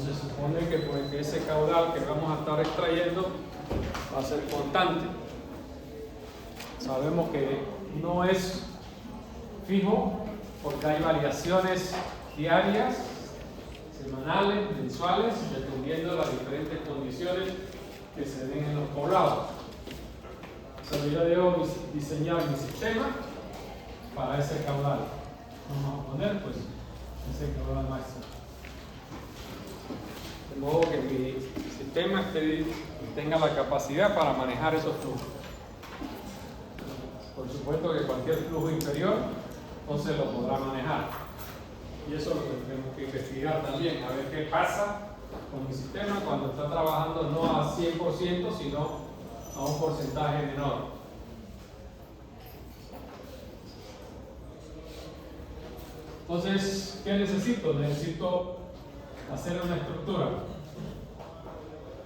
se supone que, pues, que ese caudal que vamos a estar extrayendo va a ser constante. Sabemos que no es fijo porque hay variaciones diarias, semanales, mensuales, dependiendo de las diferentes condiciones que se den en los poblados. Pero yo debo diseñar mi sistema para ese caudal. Vamos a poner pues ese caudal máximo. De modo que mi sistema tenga la capacidad para manejar esos flujos. Por supuesto que cualquier flujo inferior no se lo podrá manejar. Y eso es lo que tenemos que investigar también, a ver qué pasa con mi sistema cuando está trabajando no a 100%, sino a un porcentaje menor. Entonces, ¿qué necesito? Necesito hacer una estructura,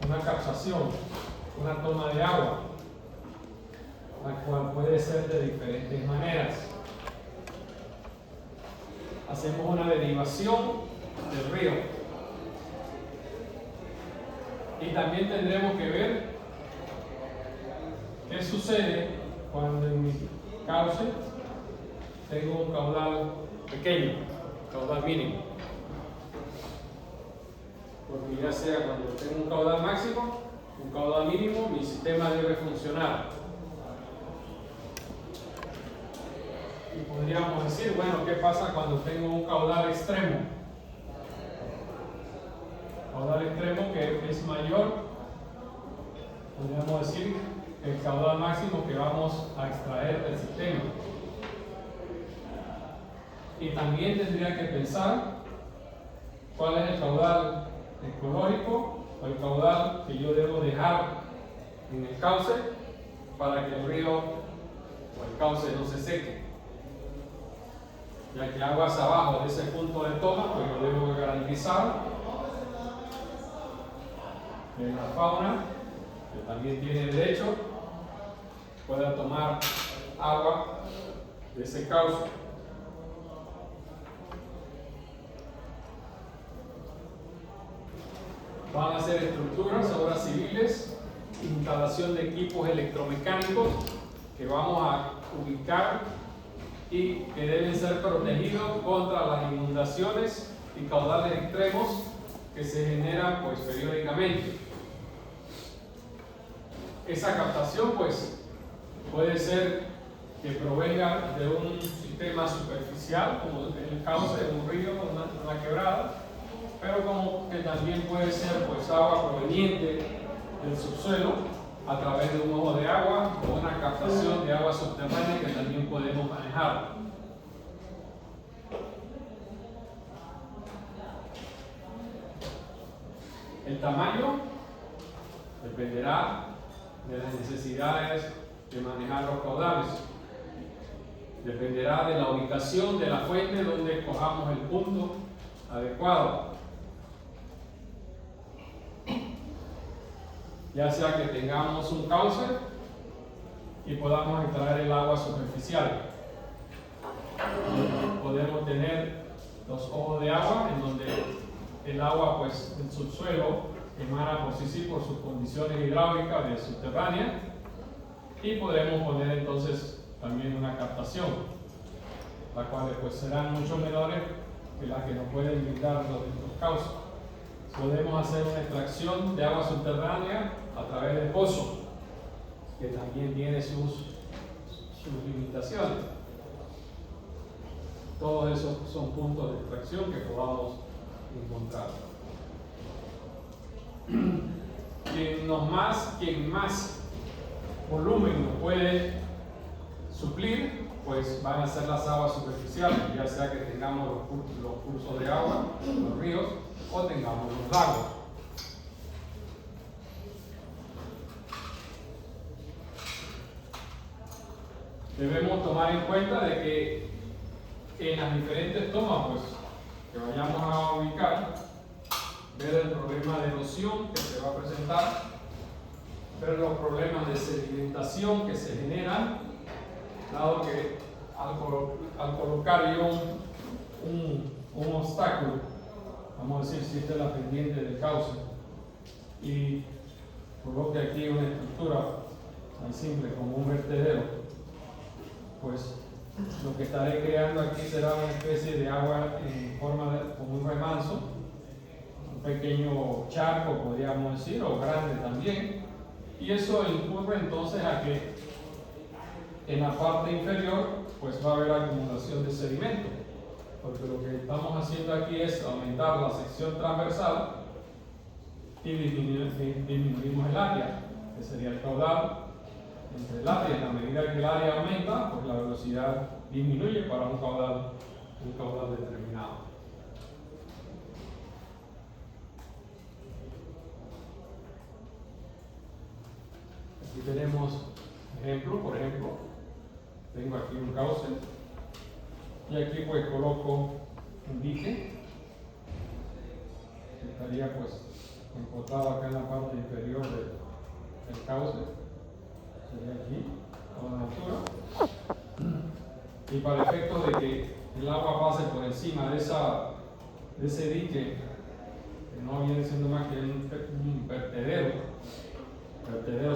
una captación, una toma de agua, la cual puede ser de diferentes maneras. Hacemos una derivación del río. Y también tendremos que ver qué sucede cuando en mi cauce tengo un caudal pequeño, caudal mínimo. Porque ya sea cuando tengo un caudal máximo, un caudal mínimo, mi sistema debe funcionar. Y podríamos decir, bueno, ¿qué pasa cuando tengo un caudal extremo? Caudal extremo que es mayor, podríamos decir, el caudal máximo que vamos a extraer del sistema. Y también tendría que pensar cuál es el caudal ecológico o el caudal que yo debo dejar en el cauce para que el río o el cauce no se seque. Ya que aguas abajo de ese punto de toma, pues yo debo garantizar que la fauna, que también tiene derecho, pueda tomar agua de ese cauce. Van a ser estructuras, obras civiles, instalación de equipos electromecánicos que vamos a ubicar y que deben ser protegidos contra las inundaciones y caudales extremos que se generan pues periódicamente. Esa captación pues puede ser que provenga de un sistema superficial como el cauce de un río o una quebrada, pero como que también puede ser pues agua proveniente del subsuelo a través de un ojo de agua o una captación de agua subterránea que también podemos manejar. El tamaño dependerá de las necesidades de manejar los caudales. Dependerá de la ubicación de la fuente donde escojamos el punto adecuado. Ya sea que tengamos un cauce y podamos extraer el agua superficial. Podemos tener los ojos de agua en donde el agua pues del subsuelo emana por sí por sus condiciones hidráulicas de subterránea, y podremos poner entonces también una captación, las cuales pues serán mucho menores que las que nos pueden brindar los cauces. Podemos hacer una extracción de agua subterránea a través del pozo, que también tiene sus limitaciones. Todos esos son puntos de extracción que podamos encontrar. Quien más volumen nos puede suplir, pues van a ser las aguas superficiales, ya sea que tengamos los cursos de agua, los ríos, o tengamos los lagos. Debemos tomar en cuenta de que en las diferentes tomas pues, que vayamos a ubicar, ver el problema de erosión que se va a presentar, ver los problemas de sedimentación que se generan, dado que al colocar yo un obstáculo vamos a decir, si esta es la pendiente del cauce, y coloque aquí una estructura tan simple como un vertedero, pues lo que estaré creando aquí será una especie de agua en forma de como un remanso, un pequeño charco podríamos decir, o grande también, y eso incurre entonces a que en la parte inferior pues va a haber acumulación de sedimento, porque lo que estamos haciendo aquí es aumentar la sección transversal y disminuimos el área, que sería el caudal entre el área. En la medida que el área aumenta, pues la velocidad disminuye para un caudal determinado. Aquí tenemos ejemplo, por ejemplo, tengo aquí un cauce y aquí pues coloco un dique que estaría pues encontrado acá en la parte inferior del cauce, sería aquí a la altura, y para efecto de que el agua pase por encima de ese dique, que no viene siendo más que un vertedero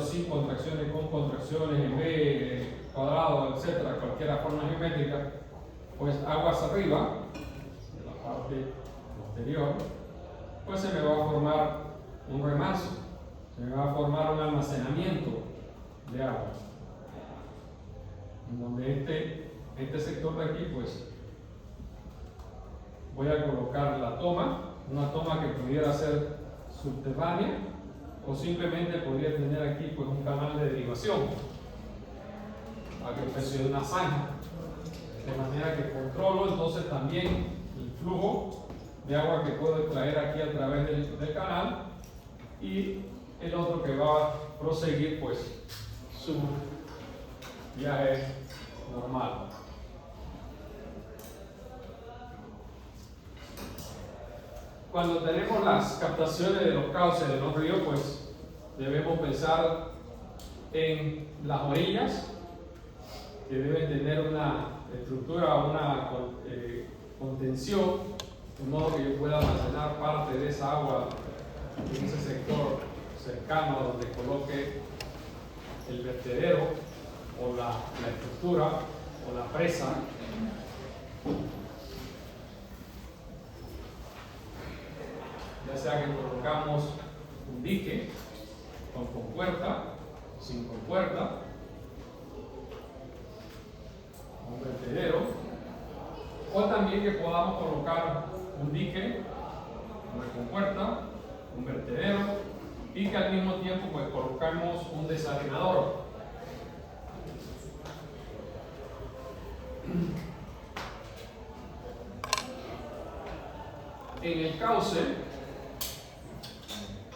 sin contracciones, con contracciones, en B, cuadrado, etcétera, cualquier forma geométrica, pues aguas arriba, de la parte posterior, pues se me va a formar un remanso, se me va a formar un almacenamiento de agua, en donde este sector de aquí, pues voy a colocar la toma, una toma que pudiera ser subterránea, o simplemente podría tener aquí pues un canal de derivación, a que especie de una zanja, de manera que controlo entonces también el flujo de agua que puedo extraer aquí a través del canal, y el otro que va a proseguir pues su viaje normal. Cuando tenemos las captaciones de los cauces de los ríos, pues debemos pensar en las orillas, que deben tener una estructura, una contención, de modo que yo pueda almacenar parte de esa agua en ese sector cercano a donde coloque el vertedero o la estructura o la presa. Ya sea que colocamos un dique con compuerta, sin compuerta, un vertedero, o también que podamos colocar un dique, una compuerta, un vertedero, y que al mismo tiempo pues colocamos un desarenador. En el cauce,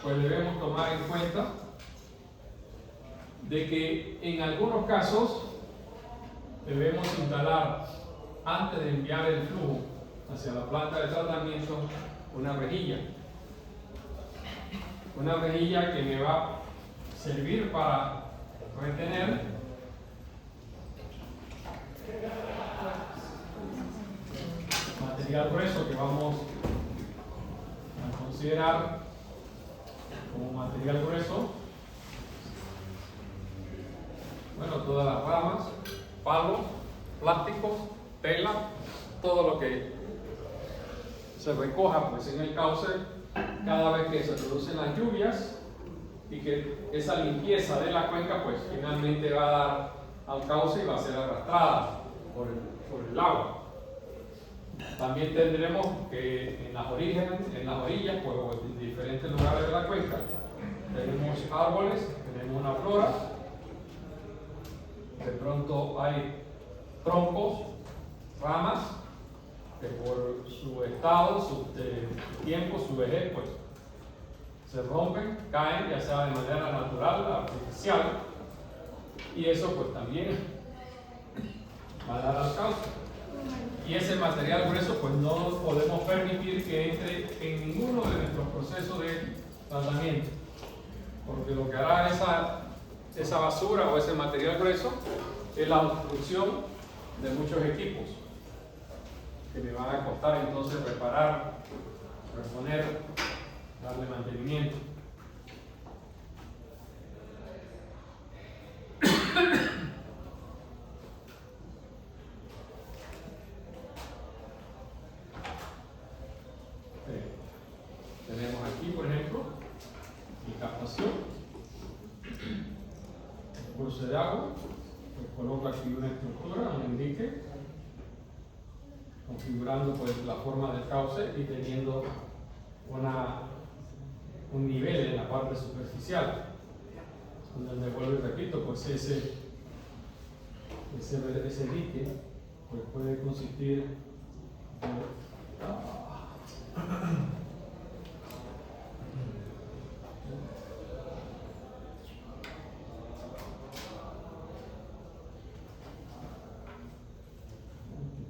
pues debemos tomar en cuenta de que en algunos casos debemos instalar, antes de enviar el flujo hacia la planta de tratamiento, una rejilla que me va a servir para retener material grueso que vamos a considerar como material grueso, bueno, todas las ramas, palos, plásticos, tela, todo lo que se recoja pues en el cauce cada vez que se producen las lluvias, y que esa limpieza de la cuenca pues finalmente va a dar al cauce y va a ser arrastrada por el agua. También tendremos que en las orillas pues, o en diferentes lugares de la cuenca, tenemos árboles, tenemos una flora, de pronto hay troncos, ramas, que por su estado, su tiempo, su vejez, pues se rompen, caen, ya sea de manera natural, artificial, y eso pues también va a dar al cauce. Y ese material grueso pues no podemos permitir que entre en ninguno de nuestros procesos de tratamiento, porque lo que hará esa basura o ese material grueso es la obstrucción de muchos equipos que me van a costar entonces reparar reponer, darle mantenimiento. Tenemos aquí, por ejemplo, mi captación, el curso de agua, pues coloco aquí una estructura, un endique, configurando pues la forma del cauce y teniendo un nivel en la parte superficial, donde vuelvo y repito, pues ese dique pues puede consistir de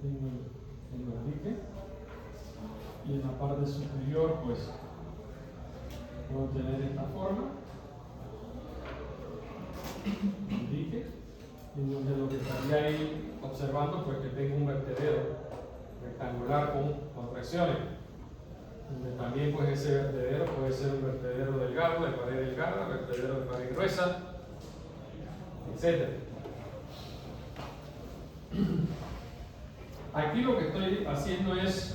tengo el dique, y en la parte superior pues puedo tener esta forma, el dique, en donde lo que estaría ahí observando pues que tengo un vertedero rectangular con tracciones, donde también pues ese vertedero puede ser un vertedero delgado, de pared delgada, vertedero de pared gruesa, etc. Aquí lo que estoy haciendo es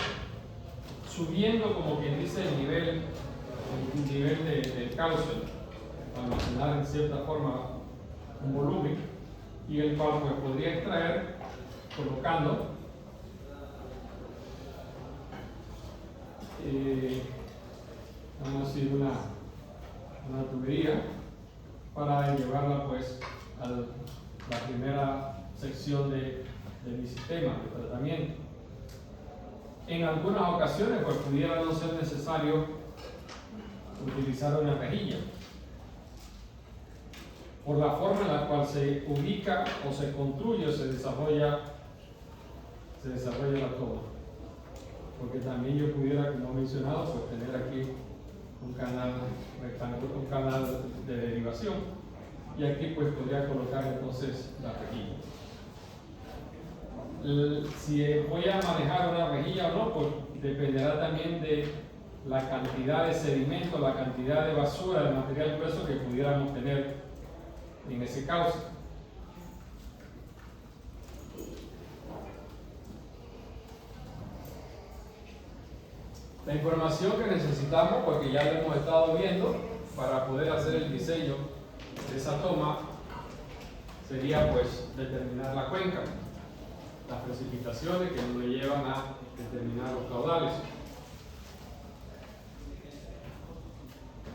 subiendo, como quien dice, el nivel del cauce, para almacenar en cierta forma un volumen, y el cual pues podría extraer colocando vamos a decir una tubería para llevarla pues a la primera sección de mi sistema de tratamiento. En algunas ocasiones pues pudiera no ser necesario utilizar una rejilla por la forma en la cual se ubica o se construye o se desarrolla la toma, porque también yo pudiera, como he mencionado, pues tener aquí un canal rectangular, un canal de derivación, y aquí pues podría colocar entonces la rejilla. Si voy a manejar una rejilla o no, pues dependerá también de la cantidad de sedimento, la cantidad de basura, de material grueso que pudiéramos tener en ese cauce. La información que necesitamos, porque ya lo hemos estado viendo, para poder hacer el diseño de esa toma, sería pues determinar la cuenca, las precipitaciones que nos llevan a determinar los caudales.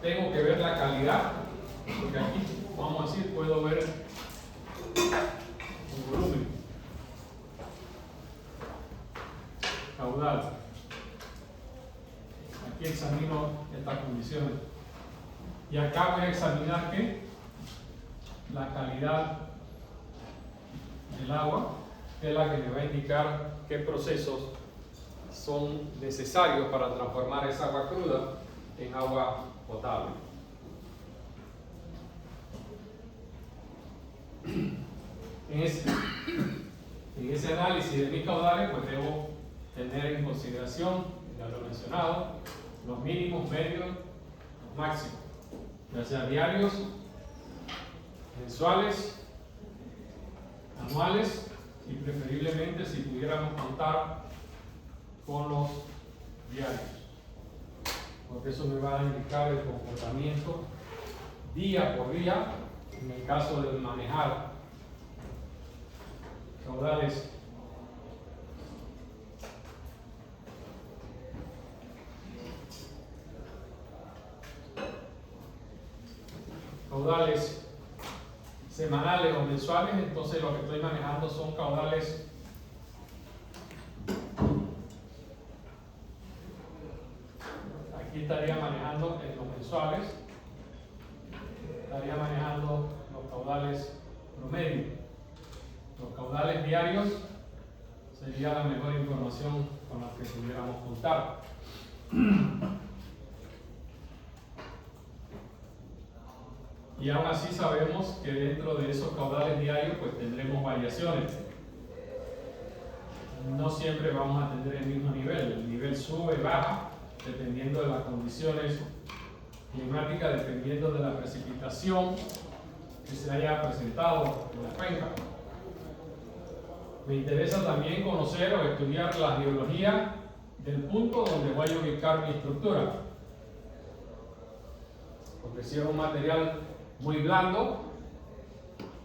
Tengo que ver la calidad, porque aquí, vamos a decir, puedo ver el volumen, caudal. Aquí examino estas condiciones. Y acá voy a examinar ¿qué? La calidad del agua, que es la que me va a indicar qué procesos son necesarios para transformar esa agua cruda en agua potable. En ese análisis de mis caudales, pues debo tener en consideración, ya lo he mencionado, los mínimos, medios, los máximos, ya sea diarios, mensuales, anuales, y preferiblemente si pudiéramos contar con los diarios, porque eso me va a indicar el comportamiento día por día en el caso de manejar caudales semanales o mensuales. Entonces lo que estoy manejando son caudales aquí estaría manejando en los mensuales, estaría manejando los caudales promedio. Los caudales diarios sería la mejor información con la que pudiéramos contar. Y aún así sabemos que dentro de esos caudales diarios pues tendremos variaciones. No siempre vamos a tener el mismo nivel. El nivel sube, baja, dependiendo de las condiciones climáticas, dependiendo de la precipitación que se haya presentado en la cuenca. Me interesa también conocer o estudiar la geología del punto donde voy a ubicar mi estructura. Porque si es un material muy blando,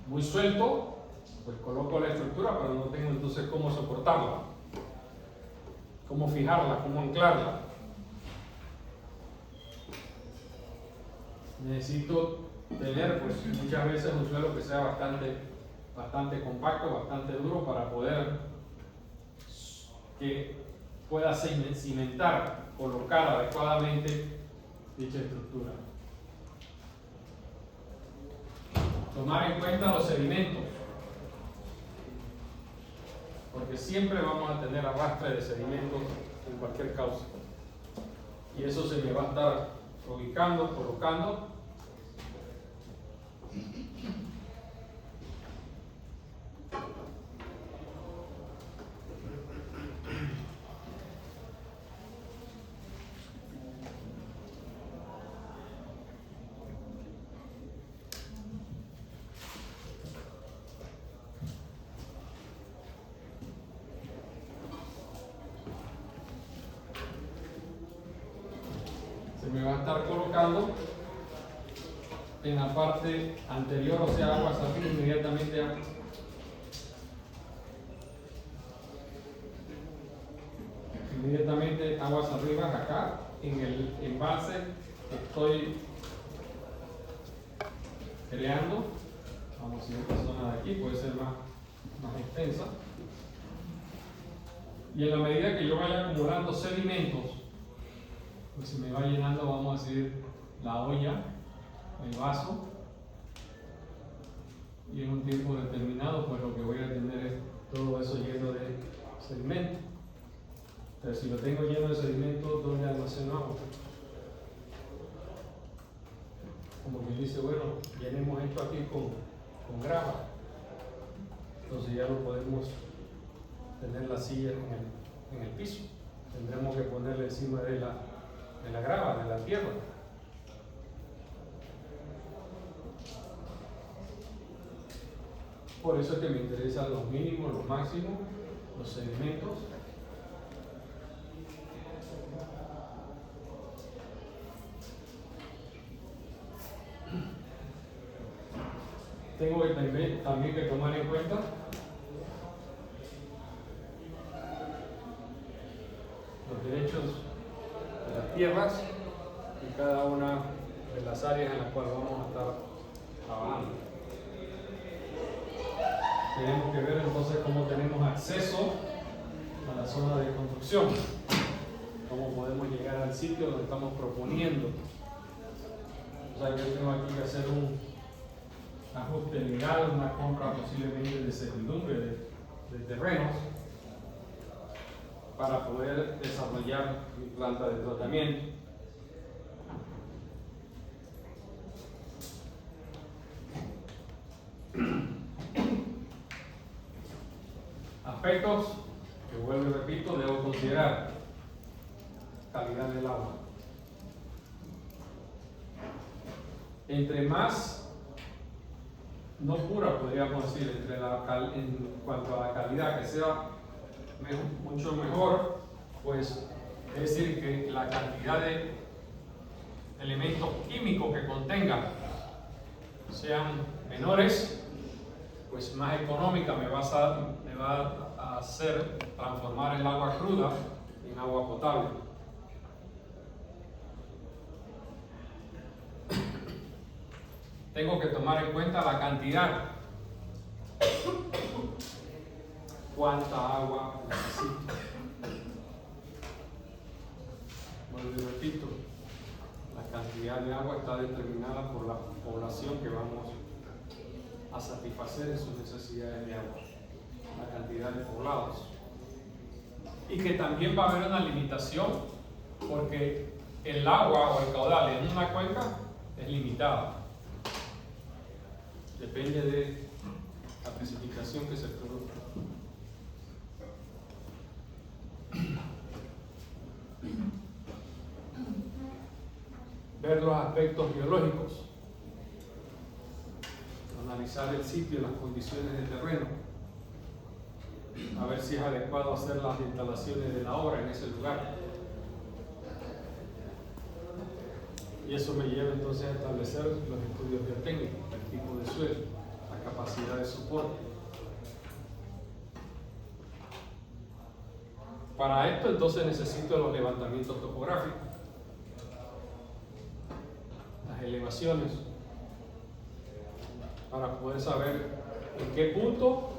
muy suelto, pues coloco la estructura, pero no tengo entonces cómo soportarla, cómo fijarla, cómo anclarla. Necesito tener pues muchas veces un suelo que sea bastante compacto, bastante duro para poder que pueda cimentar, colocar adecuadamente dicha estructura. Tomar en cuenta los sedimentos, porque siempre vamos a tener arrastre de sedimentos en cualquier cauce, y eso se me va a estar ubicando, colocando. Me va a estar colocando en la parte anterior, o sea, aguas arriba, inmediatamente aguas arriba, acá en el embalse que estoy creando. Vamos a ver esta zona de aquí, puede ser más extensa, y en la medida que yo vaya acumulando sedimentos, pues se me va llenando, vamos a decir, la olla, el vaso, y en un tiempo determinado pues lo que voy a tener es todo eso lleno de sedimento. Pero si lo tengo lleno de sedimento, ¿dónde almaceno agua? Como quien dice, bueno, llenemos esto aquí con grava, entonces ya no podemos tener la silla en el piso, tendremos que ponerle encima de la grava, de la tierra. Por eso es que me interesan los mínimos, los máximos, los sedimentos. Tengo también que tomar en cuenta los derechos de las tierras y cada una de las áreas en las cuales vamos a estar trabajando. Tenemos que ver entonces cómo tenemos acceso a la zona de construcción, cómo podemos llegar al sitio donde estamos proponiendo. O sea, yo tengo aquí que hacer un ajuste legal, una compra posiblemente de servidumbre de terrenos para poder desarrollar mi planta de tratamiento. Aspectos que, vuelvo y repito, debo considerar: calidad del agua. Entre más no pura, podríamos decir, en cuanto a la calidad, que sea mucho mejor, pues es decir, que la cantidad de elementos químicos que contenga sean menores, pues más económica me va a hacer transformar el agua cruda en agua potable. Tengo que tomar en cuenta la cantidad, cuánta agua necesito. Vuelvo y repito, la cantidad de agua está determinada por la población que vamos a satisfacer en sus necesidades de agua, la cantidad de poblados. Y que también va a haber una limitación, porque el agua o el caudal en una cuenca es limitado. Depende de la precipitación que se produzca. ver los aspectos biológicos, analizar el sitio y las condiciones del terreno, a ver si es adecuado hacer las instalaciones de la obra en ese lugar. Y eso me lleva entonces a establecer los estudios biotécnicos, el tipo de suelo, la capacidad de soporte. Para esto entonces necesito los levantamientos topográficos, las elevaciones, para poder saber en qué punto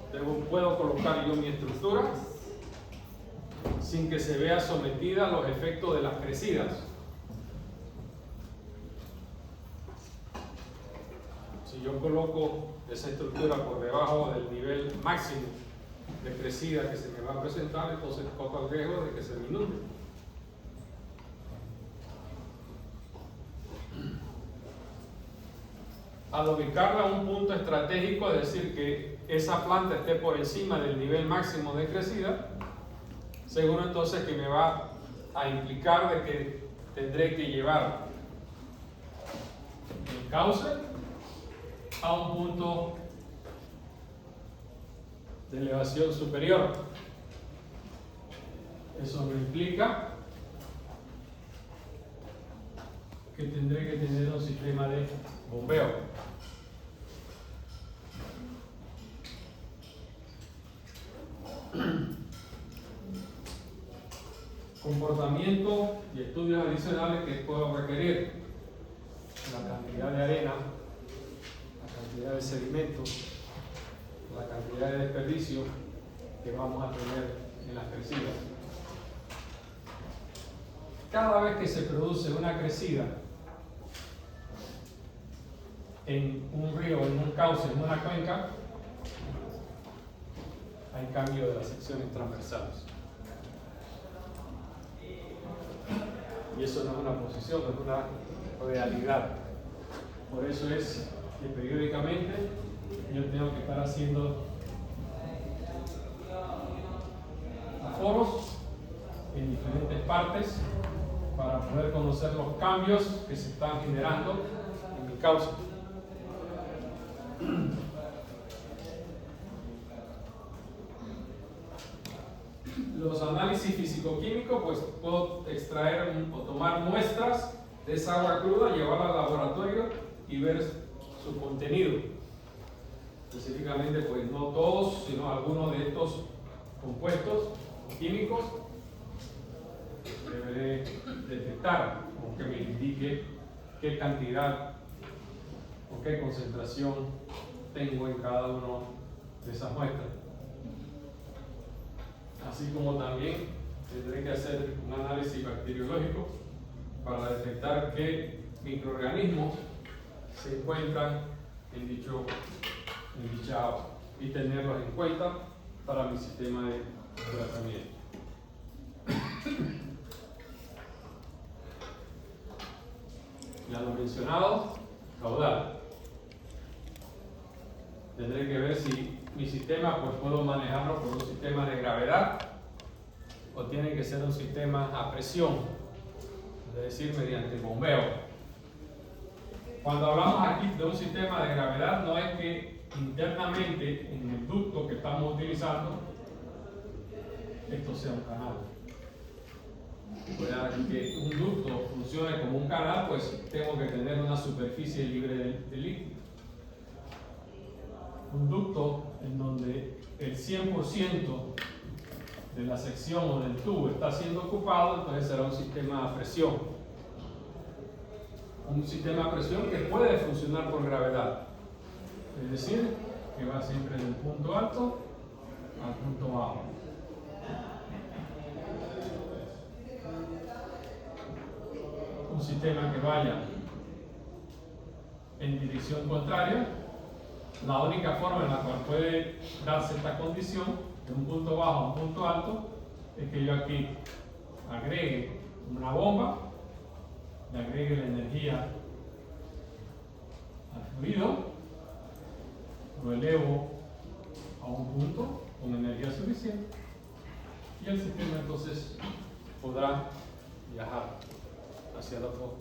puedo colocar yo mi estructura sin que se vea sometida a los efectos de las crecidas. Si yo coloco esa estructura por debajo del nivel máximo de crecida que se me va a presentar, entonces corro el riesgo de que se me inunde. Al ubicarla a un punto estratégico, es decir, que esa planta esté por encima del nivel máximo de crecida, seguro entonces que me va a implicar de que tendré que llevar el cauce a un punto de elevación superior. Eso me implica que tendré que tener un sistema de bombeo. Comportamiento y estudios adicionales que puedo requerir: la cantidad de arena, la cantidad de sedimentos, la cantidad de desperdicio que vamos a tener en las crecidas. Cada vez que se produce una crecida en un río, en un cauce, en una cuenca, hay cambio de las secciones transversales. Y eso no es una posición, es una realidad. Por eso es que periódicamente yo tengo que estar haciendo aforos en diferentes partes para poder conocer los cambios que se están generando en mi cauce. Los análisis físico-químicos, pues puedo extraer o tomar muestras de esa agua cruda, llevarla al laboratorio y ver su contenido. Específicamente, pues no todos, sino algunos de estos compuestos químicos deberé detectar, o que me indique qué cantidad o qué concentración tengo en cada una de esas muestras. Así como también tendré que hacer un análisis bacteriológico para detectar qué microorganismos se encuentran en dicha agua y tenerlos en cuenta para mi sistema de tratamiento. Ya lo mencionado, caudal. Tendré que ver si mi sistema pues puedo manejarlo por un sistema de gravedad o tiene que ser un sistema a presión, es decir, mediante bombeo. Cuando hablamos aquí de un sistema de gravedad, no es que internamente en el ducto que estamos utilizando esto sea un canal. Para que un ducto funcione como un canal, pues tengo que tener una superficie libre de líquido. Un ducto en donde el 100% de la sección o del tubo está siendo ocupado, entonces será un sistema a presión. Un sistema a presión que puede funcionar por gravedad, es decir, que va siempre del punto alto al punto bajo. Un sistema que vaya en dirección contraria, la única forma en la cual puede darse esta condición de un punto bajo a un punto alto es que yo aquí agregue una bomba, le agregue la energía al fluido, lo elevo a un punto con energía suficiente y el sistema entonces podrá viajar hacia el otro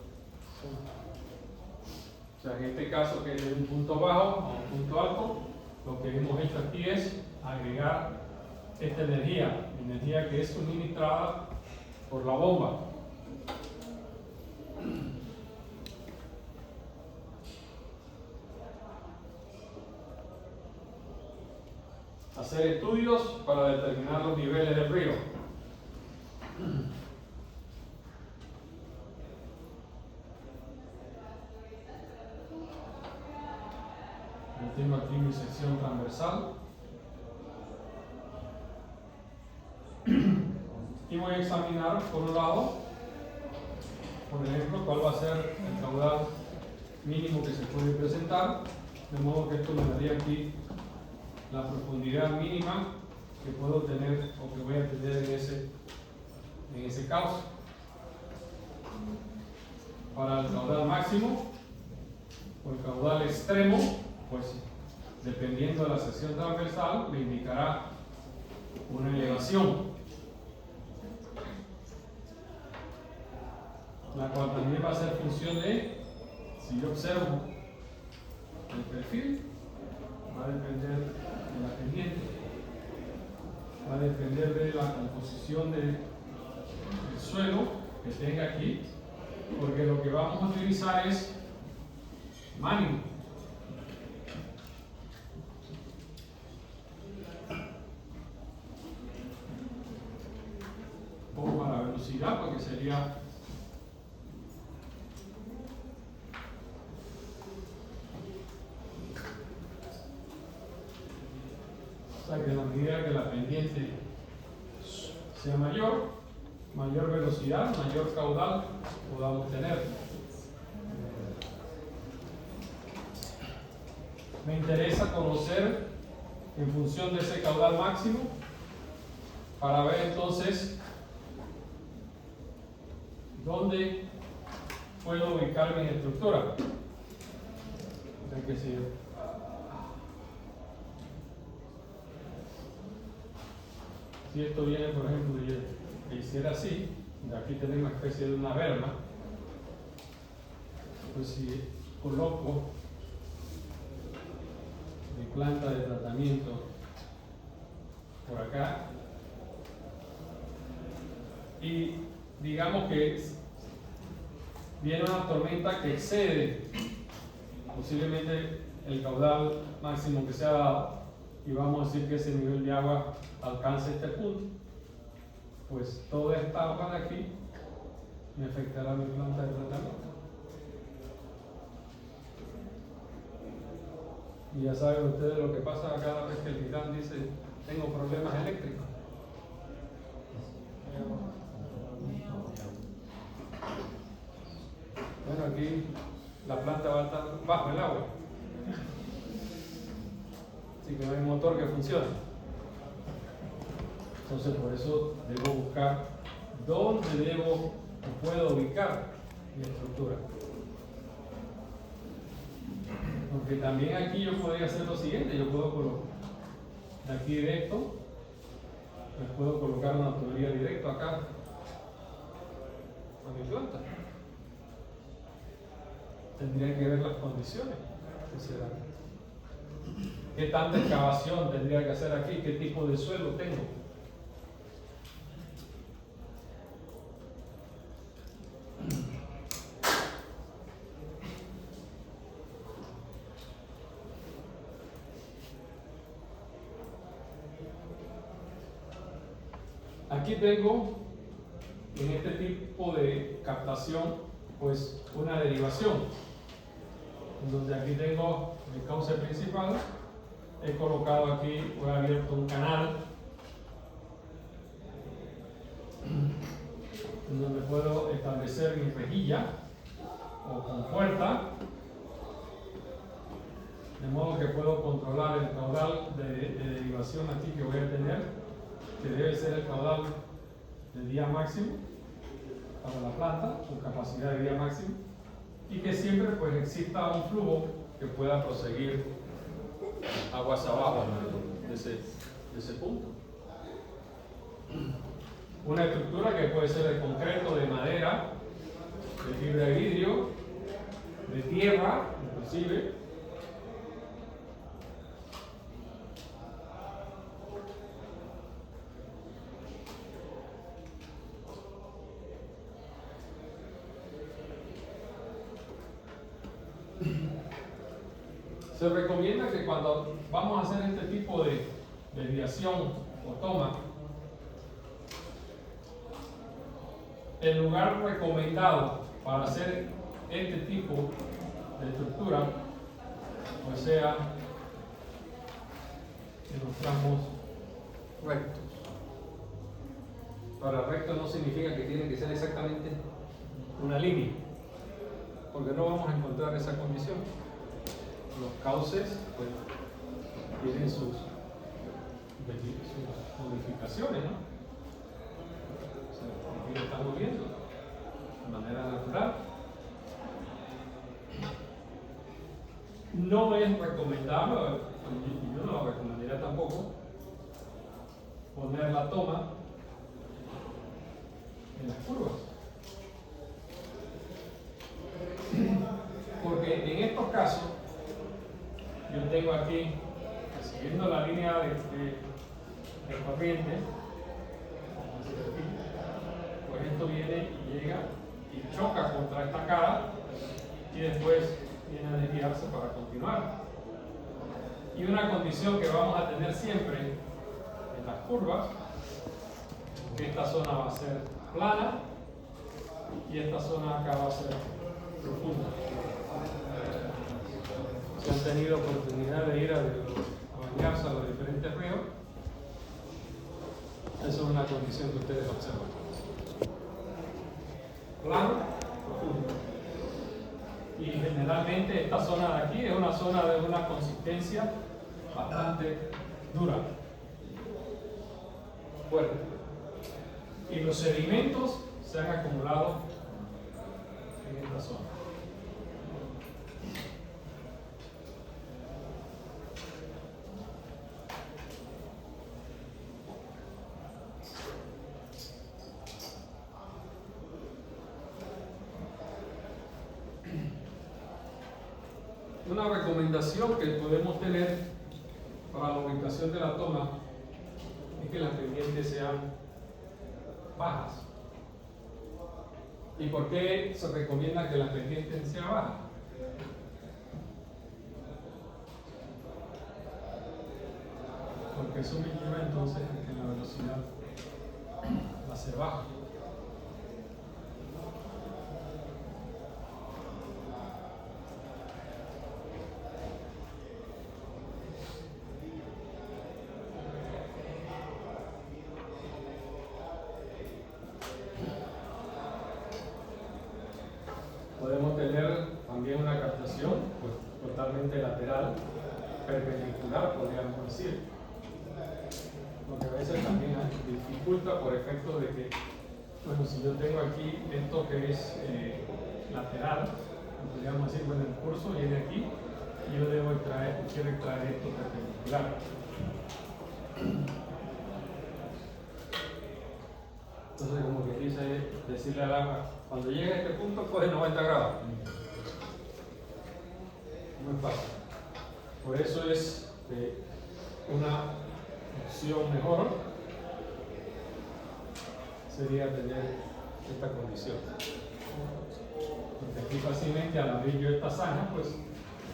O sea, en este caso, que es de un punto bajo a un punto alto, lo que hemos hecho aquí es agregar esta energía que es suministrada por la bomba. Hacer estudios para determinar los niveles del río. Yo tengo aquí mi sección transversal y voy a examinar por un lado, por ejemplo, cuál va a ser el caudal mínimo que se puede presentar, de modo que esto me daría aquí la profundidad mínima que puedo tener o que voy a tener en ese cauce. Para el caudal máximo o el caudal extremo, pues dependiendo de la sección transversal, me indicará una elevación, la cual también va a ser función de, si yo observo el perfil, va a depender de la pendiente, va a depender de la composición del suelo que tenga aquí, porque lo que vamos a utilizar es mánimo. O para velocidad, porque sería que a la medida que la pendiente sea mayor velocidad, mayor caudal podamos tener. Me interesa conocer en función de ese caudal máximo para ver entonces dónde puedo ubicar mi estructura. O sea que si esto viene, por ejemplo, y hiciera así, de aquí tenemos una especie de una berma, pues si coloco mi planta de tratamiento por acá y digamos que viene una tormenta que excede posiblemente el caudal máximo que se ha dado y vamos a decir que ese nivel de agua alcance este punto, pues toda esta agua de aquí me afectará mi planta de tratamiento. Y ya saben ustedes lo que pasa cada vez que el gigante dice tengo problemas eléctricos. Bueno, aquí la planta va a estar bajo el agua, así que no hay motor que funcione. Entonces por eso debo buscar dónde debo o puedo ubicar mi estructura. Porque también aquí yo podría hacer lo siguiente, yo puedo colocar de aquí directo, me puedo colocar una tubería directo acá a mi planta. Tendría que ver las condiciones que se dan. ¿Qué tanta excavación tendría que hacer aquí? ¿Qué tipo de suelo tengo? Aquí tengo en este tipo de captación pues una derivación, en donde aquí tengo mi cauce principal, he colocado aquí, he abierto un canal en donde puedo establecer mi rejilla o compuerta, de modo que puedo controlar el caudal de derivación aquí que voy a tener, que debe ser el caudal de día máximo para la planta, su capacidad de día máximo, y que siempre pues exista un flujo que pueda proseguir aguas abajo de ese punto. Una estructura que puede ser de concreto, de madera, de fibra de vidrio Se recomienda que cuando vamos a hacer este tipo de desviación o toma, el lugar recomendado para hacer este tipo de estructura pues sea en los tramos rectos. Ahora, recto no significa que tiene que ser exactamente una línea, porque no vamos a encontrar esa condición. Los cauces pues, tienen sus modificaciones, ¿no? O sea, aquí lo estamos viendo de manera natural. No es recomendable, y yo no lo recomendaría tampoco, poner la toma en las curvas. Porque en estos casos, yo tengo aquí, siguiendo la línea de corriente, pues esto viene y llega y choca contra esta cara y después viene a desviarse para continuar. Y una condición que vamos a tener siempre en las curvas, que esta zona va a ser plana y esta zona acá va a ser profunda. Si han tenido oportunidad de ir a bañarse a los diferentes ríos, esa es una condición que ustedes observan. Plano, profundo. Y generalmente esta zona de aquí es una zona de una consistencia bastante dura, fuerte. Y los sedimentos se han acumulado en esta zona. Una recomendación que podemos tener para la ubicación de la toma es que las pendientes sean bajas. ¿Y por qué se recomienda que las pendientes sean bajas? Porque eso me lleva entonces a que la velocidad va a ser baja. Podemos tener también una captación pues, totalmente lateral, perpendicular, podríamos decir. Lo que a veces también dificulta por efecto de que, bueno, si yo tengo aquí esto que es lateral, podríamos decir, bueno, el curso viene aquí y yo quiero extraer esto perpendicular. Entonces, como que dice decirle al agua, cuando llegue a este punto coge 90 grados. Muy fácil. Por eso es una opción mejor sería tener esta condición. Porque aquí fácilmente al abrir yo esta zanja, pues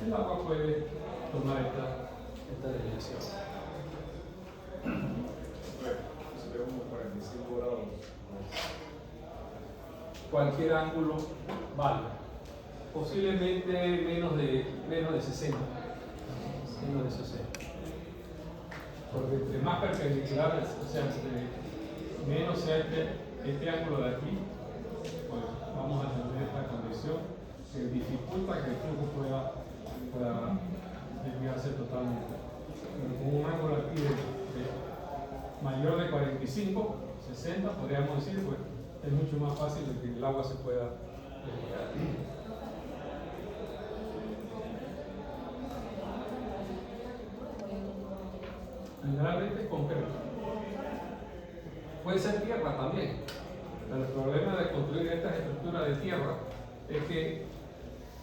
el agua puede tomar esta desviación. Sería como 45 grados. Cualquier ángulo vale. Posiblemente menos de 60. Menos de 60. Porque entre más perpendiculares, o sea, menos sea este ángulo de aquí, pues vamos a tener esta condición que dificulta que el flujo pueda desviarse totalmente. Pero con un ángulo aquí de mayor de 45, 60, podríamos decir, pues es mucho más fácil de que el agua se pueda desviar. Generalmente es concreto. Puede ser tierra también. Pero el problema de construir estas estructuras de tierra es que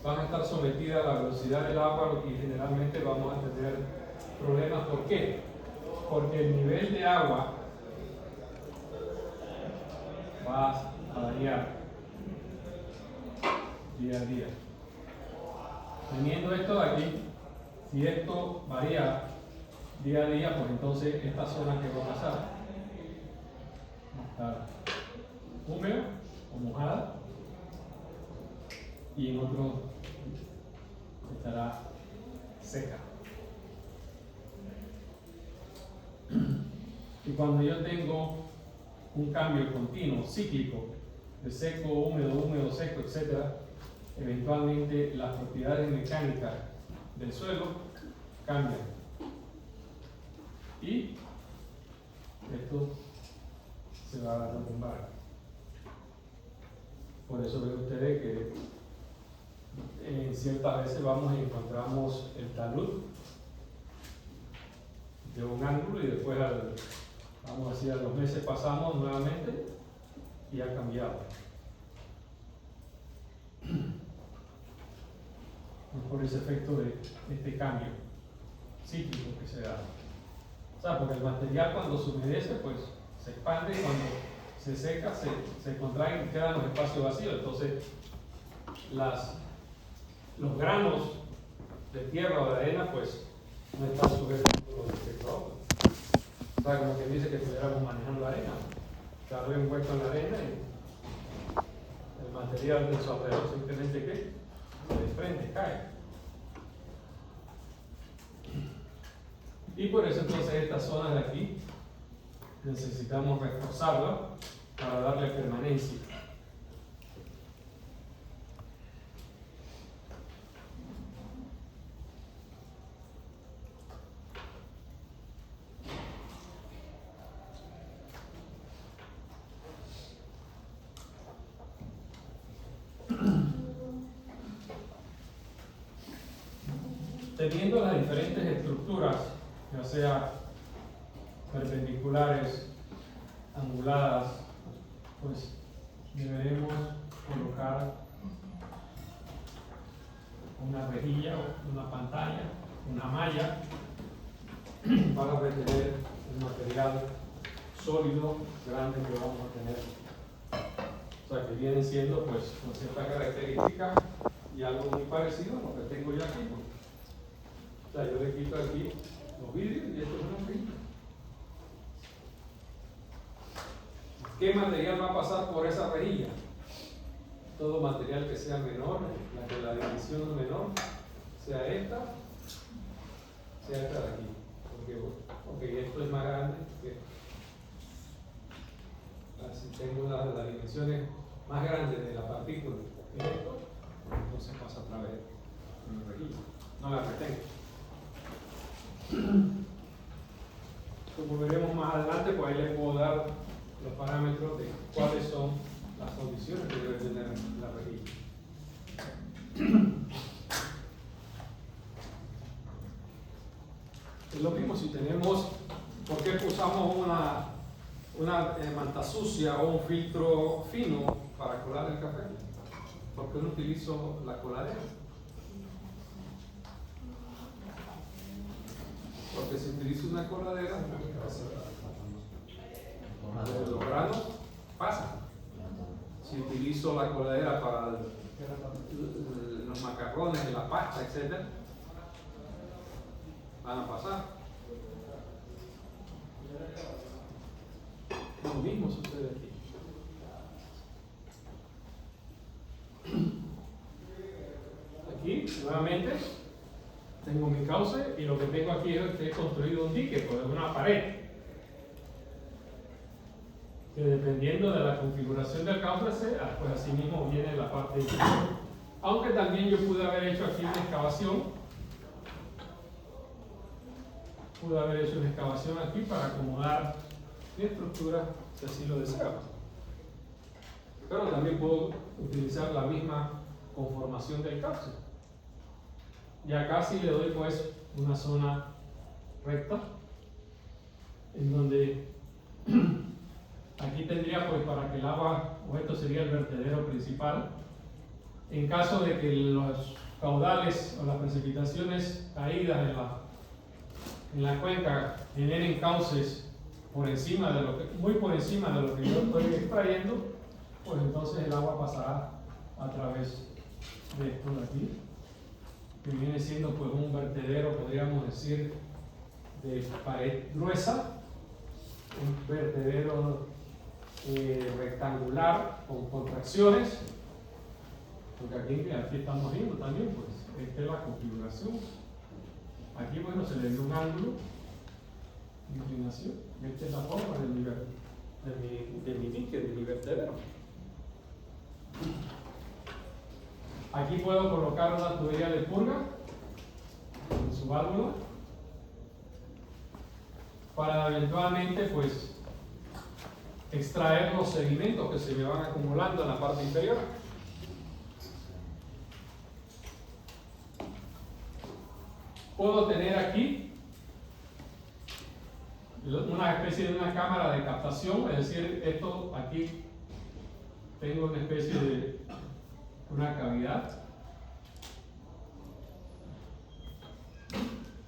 van a estar sometidas a la velocidad del agua y generalmente vamos a tener problemas. ¿Por qué? Porque el nivel de agua va a variar día a día. Teniendo esto de aquí, Si esto varía día a día, pues entonces esta zona que va a pasar va a estar húmeda o mojada y en otro estará seca. Y cuando yo tengo un cambio continuo, cíclico, de seco, húmedo, seco, etc., eventualmente las propiedades mecánicas del suelo cambian. Y esto se va a derrumbar. Por eso ven ustedes que en ciertas veces vamos y encontramos el talud de un ángulo y después vamos a decir, a los meses pasamos nuevamente y ha cambiado. Es por ese efecto de este cambio cíclico que se da. O sea, porque el material cuando se humedece, pues se expande y cuando se seca, se contrae y quedan los espacios vacíos. Entonces, los granos de tierra o de arena, pues no están sujetos a los efectos. O sea, como que dice que estuviéramos manejando la arena. Se abre un hueco en la arena y el material de su alrededor simplemente ¿qué? Se desprende, cae. Y por eso entonces estas zonas de aquí necesitamos reforzarlas para darle permanencia. Teniendo las diferentes estructuras, ya sea perpendiculares, anguladas, pues deberemos colocar una rejilla, una pantalla, una malla para retener el material sólido grande que vamos a tener. O sea, que vienen siendo pues con ciertas características y algo muy parecido a lo que tengo yo aquí. O sea, yo le quito aquí los vidrios y esto es una rejilla. ¿Qué material va a pasar por esa rejilla? Todo material que sea menor, que la dimensión es menor, sea esta de aquí. Porque esto es más grande que si tengo las dimensiones más grandes de la partícula que esto, entonces pasa a través de una rejilla. No la retengo. Como veremos más adelante, pues ahí les puedo dar los parámetros de cuáles son las condiciones que debe tener la rejilla. Es lo mismo si tenemos, ¿por qué usamos una manta sucia o un filtro fino para colar el café? ¿Por qué no utilizo la coladera? Porque si utilizo una coladera, los granos pasan. Si utilizo la coladera para los macarrones, la pasta, etc., van a pasar. Lo mismo sucede aquí. Aquí, nuevamente, tengo mi cauce y lo que tengo aquí es que he construido un dique, pues una pared. Que dependiendo de la configuración del cauce, pues así mismo viene la parte inferior. Aunque también yo pude haber hecho aquí una excavación. Pude haber hecho una excavación aquí para acomodar mi estructura, si así lo deseo. Pero también puedo utilizar la misma conformación del cauce. Y acá sí le doy pues una zona recta, en donde aquí tendría pues para que el agua, o esto sería el vertedero principal, en caso de que los caudales o las precipitaciones caídas en la cuenca generen cauces por encima de muy por encima de lo que yo estoy extrayendo, pues entonces el agua pasará a través de esto de aquí, que viene siendo pues un vertedero, podríamos decir, de pared gruesa, un vertedero rectangular con contracciones, porque aquí estamos viendo también, pues esta es la configuración. Aquí, bueno, se le dio un ángulo de inclinación. Esta es la forma de mi dique, de mi vertedero. Aquí puedo colocar una tubería de purga en su válvula para eventualmente, pues, extraer los sedimentos que se me van acumulando en la parte inferior. Puedo tener aquí una especie de una cámara de captación, es decir, esto aquí tengo una especie de una cavidad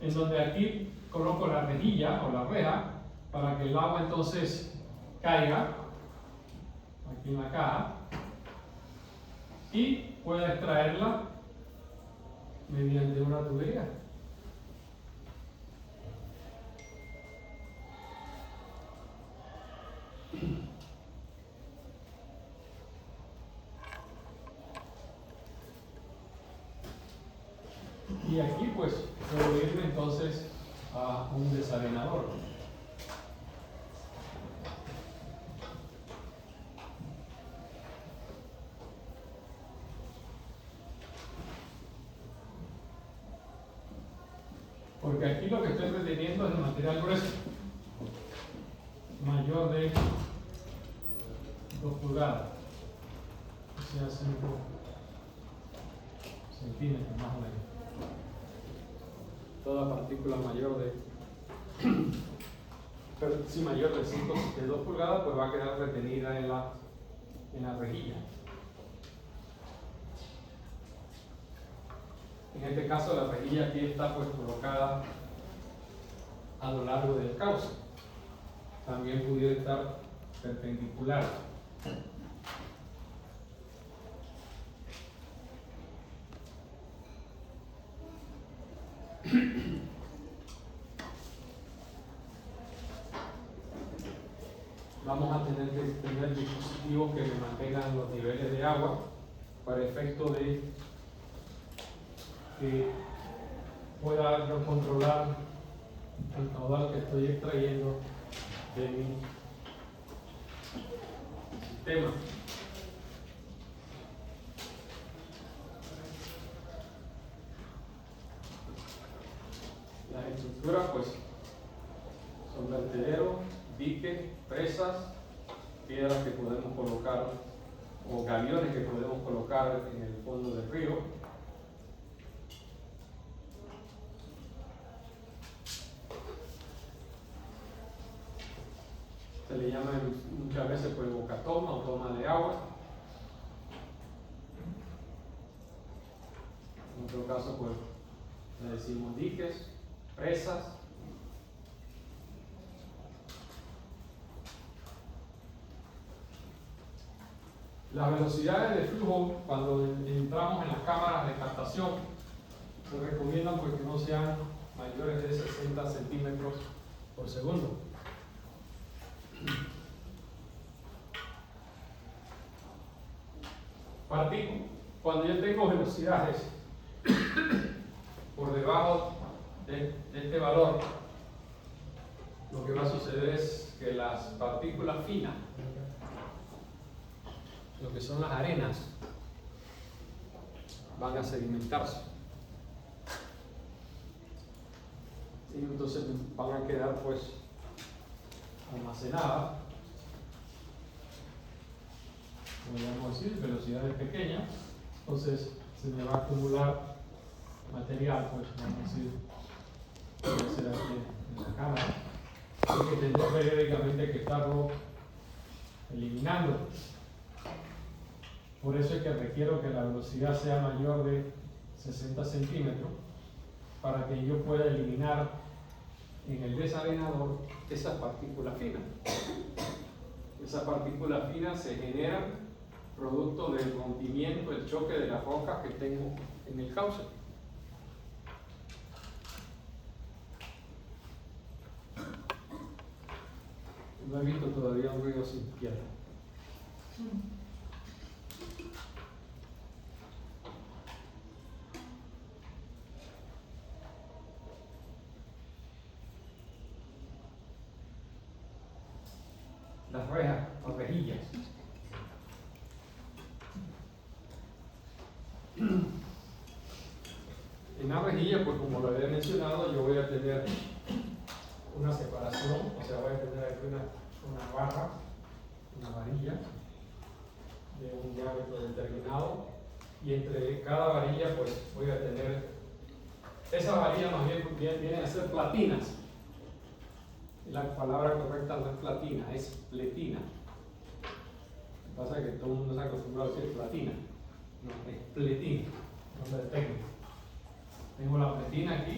en donde aquí coloco la rejilla o la reja para que el agua entonces caiga aquí en la caja y pueda extraerla mediante una tubería. Y aquí pues puedo irme entonces a un desarenador. Porque aquí lo que estoy reteniendo es el material grueso, mayor de 2 pulgadas, o sea, 5 centímetros más o menos. Toda partícula mayor de mayor de 2 pulgadas, pues va a quedar retenida en la rejilla. En este caso la rejilla aquí está pues colocada a lo largo del cauce. También pudiera estar perpendicular. Vamos a tener que tener dispositivos que me mantengan los niveles de agua para efecto de que pueda yo controlar el caudal que estoy extrayendo de mi sistema. Las estructuras pues son vertederos, diques, presas, piedras que podemos colocar o gaviones que podemos colocar en el fondo del río. Se le llama muchas veces pues bocatoma o toma de agua. En otro caso pues le decimos diques, presas. Las velocidades de flujo cuando entramos en las cámaras de captación se recomiendan pues que no sean mayores de 60 centímetros por segundo. Cuando yo tengo velocidades por debajo de este valor, lo que va a suceder es que las partículas finas, lo que son las arenas, van a sedimentarse. Y entonces van a quedar pues almacenadas, podríamos decir, velocidades pequeñas. Entonces se me va a acumular material, pues vamos a decir, puede ser aquí en la cámara, y que tendré periódicamente que estarlo eliminando. Por eso es que requiero que la velocidad sea mayor de 60 centímetros para que yo pueda eliminar en el desarenador esas partículas finas. Esas partículas finas se generan producto del rompimiento, el choque de las rocas que tengo en el cauce. No he visto todavía un río sin piedra. Las rejas, las rejillas. En la rejilla, pues como lo había mencionado, yo voy a tener una separación, o sea, voy a tener aquí una barra, una varilla de un diámetro determinado, y entre cada varilla pues voy a tener, esa varilla más bien viene a ser platinas. La palabra correcta no es platina, es pletina. Lo que pasa es que todo el mundo se ha acostumbrado a decir platina, no, es pletina, nombre técnico. Tengo la pletina aquí,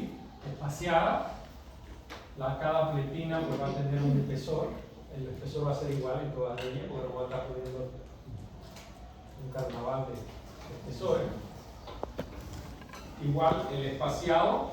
espaciada. Cada pletina pues va a tener un espesor. El espesor va a ser igual en todas ellas, porque no voy a estar poniendo un carnaval de espesores. Igual el espaciado